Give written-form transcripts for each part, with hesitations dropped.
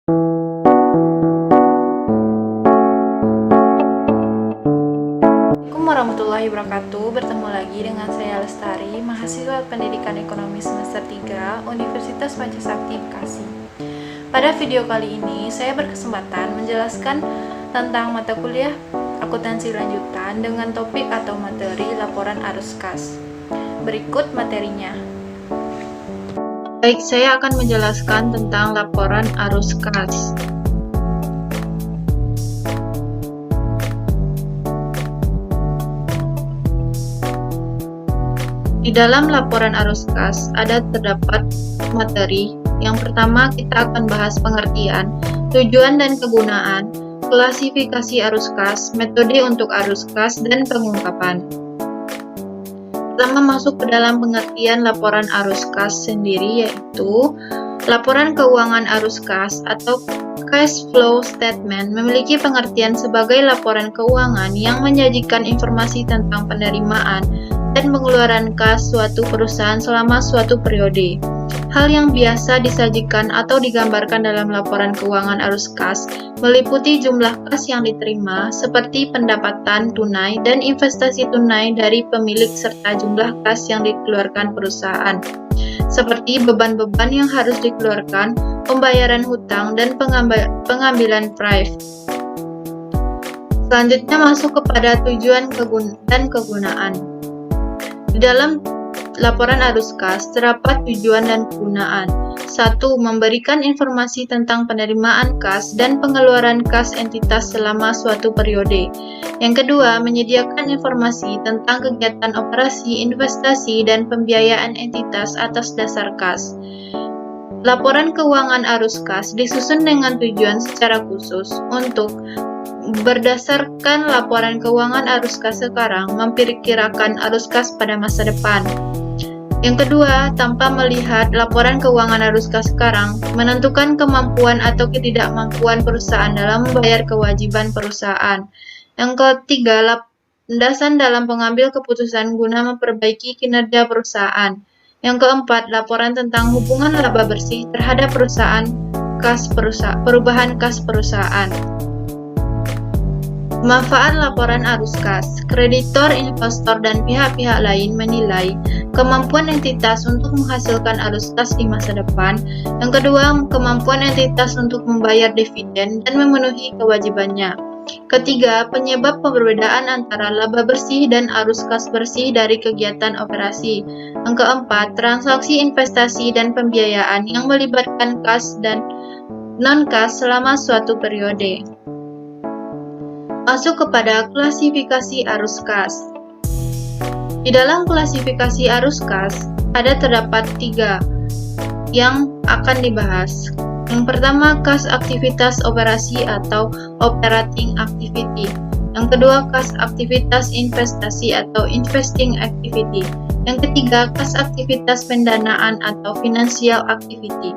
Assalamualaikum warahmatullahi wabarakatuh. Bertemu lagi dengan saya Lestari, mahasiswa Pendidikan Ekonomi semester 3 Universitas Pancasakti Bekasi. Pada video kali ini, saya berkesempatan menjelaskan tentang mata kuliah akuntansi lanjutan dengan topik atau materi laporan arus kas. Berikut materinya. Baik, saya akan menjelaskan tentang laporan arus kas. Di dalam laporan arus kas ada terdapat materi. Yang pertama, kita akan bahas pengertian, tujuan dan kegunaan, klasifikasi arus kas, metode untuk arus kas, dan pengungkapan. Pertama, masuk ke dalam pengertian laporan arus kas sendiri, yaitu laporan keuangan arus kas atau cash flow statement memiliki pengertian sebagai laporan keuangan yang menyajikan informasi tentang penerimaan dan pengeluaran kas suatu perusahaan selama suatu periode. Hal yang biasa disajikan atau digambarkan dalam laporan keuangan arus kas meliputi jumlah kas yang diterima, seperti pendapatan tunai dan investasi tunai dari pemilik serta jumlah kas yang dikeluarkan perusahaan, seperti beban-beban yang harus dikeluarkan, pembayaran hutang, dan pengambilan private. Selanjutnya masuk kepada tujuan dan kegunaan. Di dalam laporan arus kas terdapat tujuan dan kegunaan. 1. Memberikan informasi tentang penerimaan kas dan pengeluaran kas entitas selama suatu periode. Yang kedua, menyediakan informasi tentang kegiatan operasi, investasi, dan pembiayaan entitas atas dasar kas. Laporan keuangan arus kas disusun dengan tujuan secara khusus untuk berdasarkan laporan keuangan arus kas sekarang, memperkirakan arus kas pada masa depan. Yang kedua, tanpa melihat laporan keuangan arus kas sekarang, menentukan kemampuan atau ketidakmampuan perusahaan dalam membayar kewajiban perusahaan. Yang ketiga, landasan dalam pengambil keputusan guna memperbaiki kinerja perusahaan. Yang keempat, laporan tentang hubungan laba bersih terhadap perubahan kas perusahaan. Manfaat laporan arus kas. Kreditor, investor, dan pihak-pihak lain menilai kemampuan entitas untuk menghasilkan arus kas di masa depan. Yang kedua, kemampuan entitas untuk membayar dividen dan memenuhi kewajibannya. Ketiga, penyebab perbedaan antara laba bersih dan arus kas bersih dari kegiatan operasi. Yang keempat, transaksi investasi dan pembiayaan yang melibatkan kas dan non-kas selama suatu periode. Masuk kepada klasifikasi arus kas. Di dalam klasifikasi arus kas, ada terdapat 3 yang akan dibahas. Yang pertama, kas aktivitas operasi atau operating activity. Yang kedua, kas aktivitas investasi atau investing activity. Yang ketiga, kas aktivitas pendanaan atau financial activity.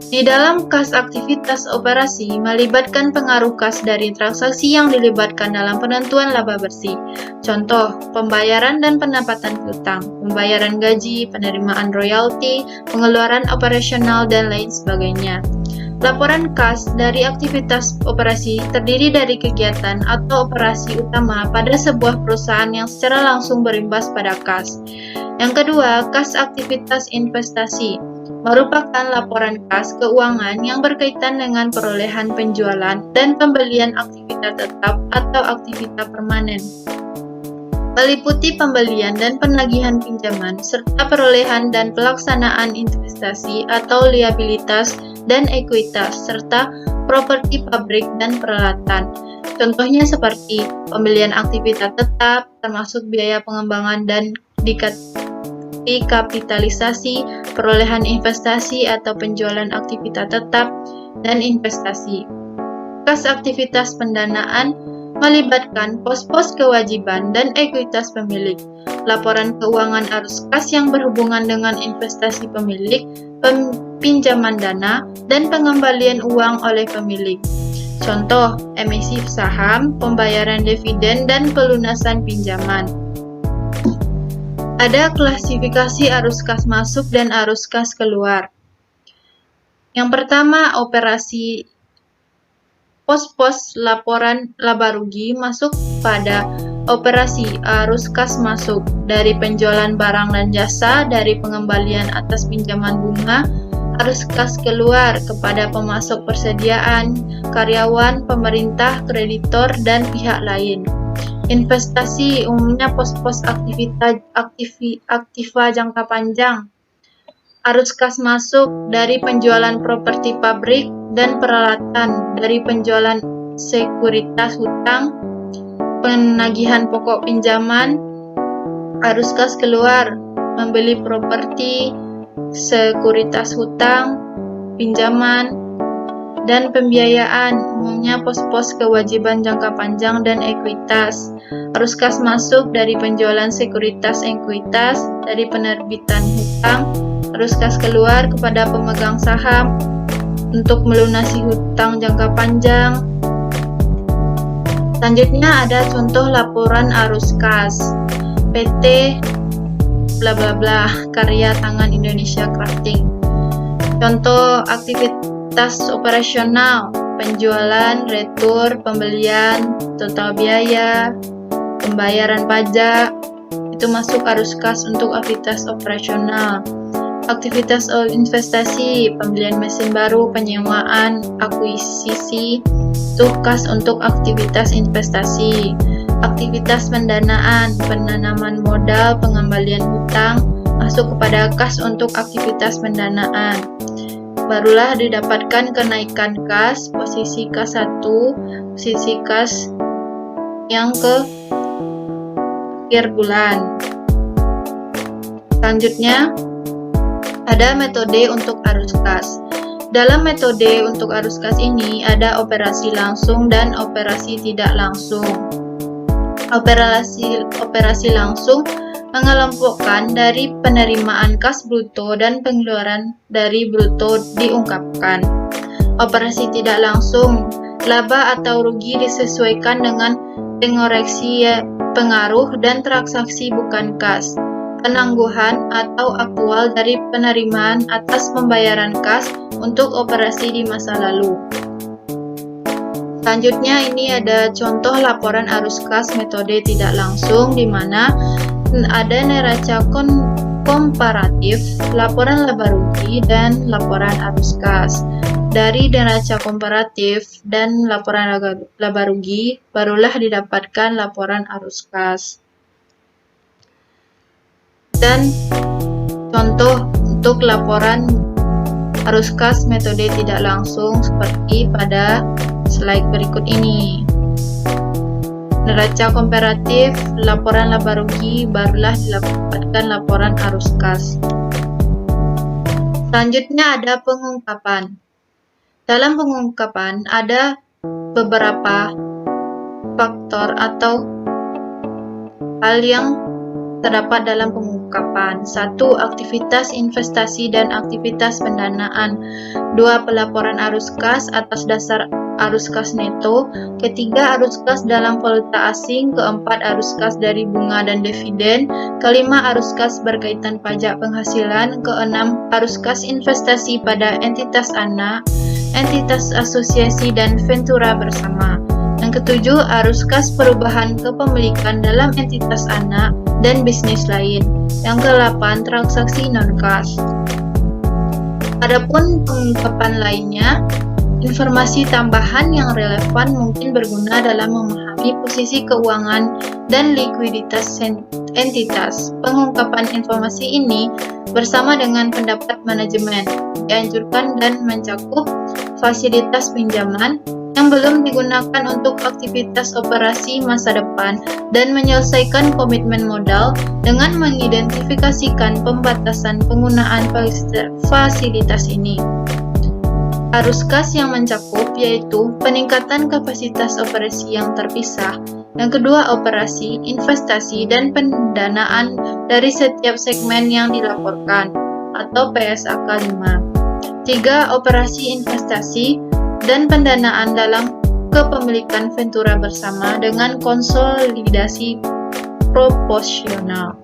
Di dalam kas aktivitas operasi, melibatkan pengaruh kas dari transaksi yang dilibatkan dalam penentuan laba bersih. Contoh, pembayaran dan pendapatan piutang, pembayaran gaji, penerimaan royalti, pengeluaran operasional, dan lain sebagainya. Laporan kas dari aktivitas operasi terdiri dari kegiatan atau operasi utama pada sebuah perusahaan yang secara langsung berimbas pada kas. Yang kedua, kas aktivitas investasi merupakan laporan kas keuangan yang berkaitan dengan perolehan penjualan dan pembelian aktivitas tetap atau aktivitas permanen. Meliputi pembelian dan penagihan pinjaman, serta perolehan dan pelaksanaan investasi atau liabilitas dan ekuitas, serta properti pabrik dan peralatan. Contohnya seperti pembelian aktivitas tetap, termasuk biaya pengembangan dan dikapitalisasi, perolehan investasi atau penjualan aktivitas tetap, dan investasi. Kas aktivitas pendanaan melibatkan pos-pos kewajiban dan ekuitas pemilik. Laporan keuangan arus kas yang berhubungan dengan investasi pemilik, pinjaman dana, dan pengembalian uang oleh pemilik. Contoh, emisi saham, pembayaran dividen, dan pelunasan pinjaman. Ada klasifikasi arus kas masuk dan arus kas keluar. Yang pertama, operasi pos-pos laporan laba rugi masuk pada operasi arus kas masuk dari penjualan barang dan jasa, dari pengembalian atas pinjaman bunga, arus kas keluar kepada pemasok persediaan, karyawan, pemerintah, kreditor, dan pihak lain. Investasi umumnya pos-pos aktiva jangka panjang. Arus kas masuk dari penjualan properti pabrik dan peralatan, dari penjualan sekuritas hutang, penagihan pokok pinjaman. Arus kas keluar, membeli properti, sekuritas hutang, pinjaman, dan pembiayaan, umumnya pos-pos kewajiban jangka panjang dan ekuitas. Arus kas masuk dari penjualan sekuritas ekuitas, dari penerbitan hutang. Arus kas keluar kepada pemegang saham untuk melunasi hutang jangka panjang. Selanjutnya ada contoh laporan arus kas. PT bla bla bla, karya tangan Indonesia Crafting. Contoh aktivitas operasional, penjualan, retur, pembelian, total biaya, pembayaran pajak, itu masuk arus kas untuk aktivitas operasional. Aktivitas investasi, pembelian mesin baru, penyewaan, akuisisi, itu kas untuk aktivitas investasi. Aktivitas pendanaan, penanaman modal, pengembalian hutang, masuk kepada kas untuk aktivitas pendanaan. Barulah didapatkan kenaikan kas, posisi kas 1, posisi kas yang ke akhir bulan. Selanjutnya, ada metode untuk arus kas. Dalam metode untuk arus kas ini ada operasi langsung dan operasi tidak langsung. Operasi langsung mengelompokkan dari penerimaan kas bruto dan pengeluaran dari bruto diungkapkan. Operasi tidak langsung, laba atau rugi disesuaikan dengan pengoreksi pengaruh dan transaksi bukan kas. Penangguhan atau aktual dari penerimaan atas pembayaran kas untuk operasi di masa lalu. Selanjutnya ini ada contoh laporan arus kas metode tidak langsung, di mana ada neraca komparatif, laporan laba rugi, dan laporan arus kas. Dari neraca komparatif dan laporan laba rugi, barulah didapatkan laporan arus kas. Dan contoh untuk laporan arus kas metode tidak langsung seperti pada slide berikut ini. Neraca komparatif, laporan laba rugi, barulah didapatkan laporan arus kas. Selanjutnya ada pengungkapan. Dalam pengungkapan ada beberapa faktor atau hal yang terdapat dalam pengungkapan. 1. Aktivitas investasi dan aktivitas pendanaan. 2. Pelaporan arus kas atas dasar arus kas neto. 3. Arus kas dalam valuta asing. 4. Arus kas dari bunga dan dividen. 5. Arus kas berkaitan pajak penghasilan. 6. Arus kas investasi pada entitas anak, entitas asosiasi, dan ventura bersama. Yang ketujuh, arus kas perubahan kepemilikan dalam entitas anak dan bisnis lain. Yang ke-8, transaksi non-kas. Adapun pengungkapan lainnya, informasi tambahan yang relevan mungkin berguna dalam memahami posisi keuangan dan likuiditas entitas. Pengungkapan informasi ini bersama dengan pendapat manajemen dianjurkan dan mencakup fasilitas pinjaman yang belum digunakan untuk aktivitas operasi masa depan dan menyelesaikan komitmen modal dengan mengidentifikasikan pembatasan penggunaan fasilitas ini. Arus kas yang mencakup yaitu peningkatan kapasitas operasi yang terpisah, yang kedua operasi, investasi, dan pendanaan dari setiap segmen yang dilaporkan atau PSAK 5. 3. Operasi investasi dan pendanaan dalam kepemilikan ventura bersama dengan konsolidasi proporsional.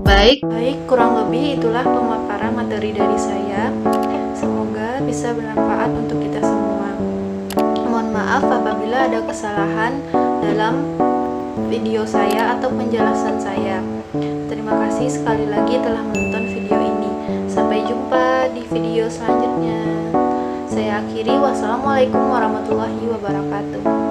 Baik, kurang lebih itulah pemaparan materi dari saya. Semoga bisa bermanfaat untuk kita semua. Mohon maaf apabila ada kesalahan dalam video saya atau penjelasan saya. Terima kasih sekali lagi telah menonton video ini. Sampai jumpa di video selanjutnya. Saya akhiri, wassalamualaikum warahmatullahi wabarakatuh.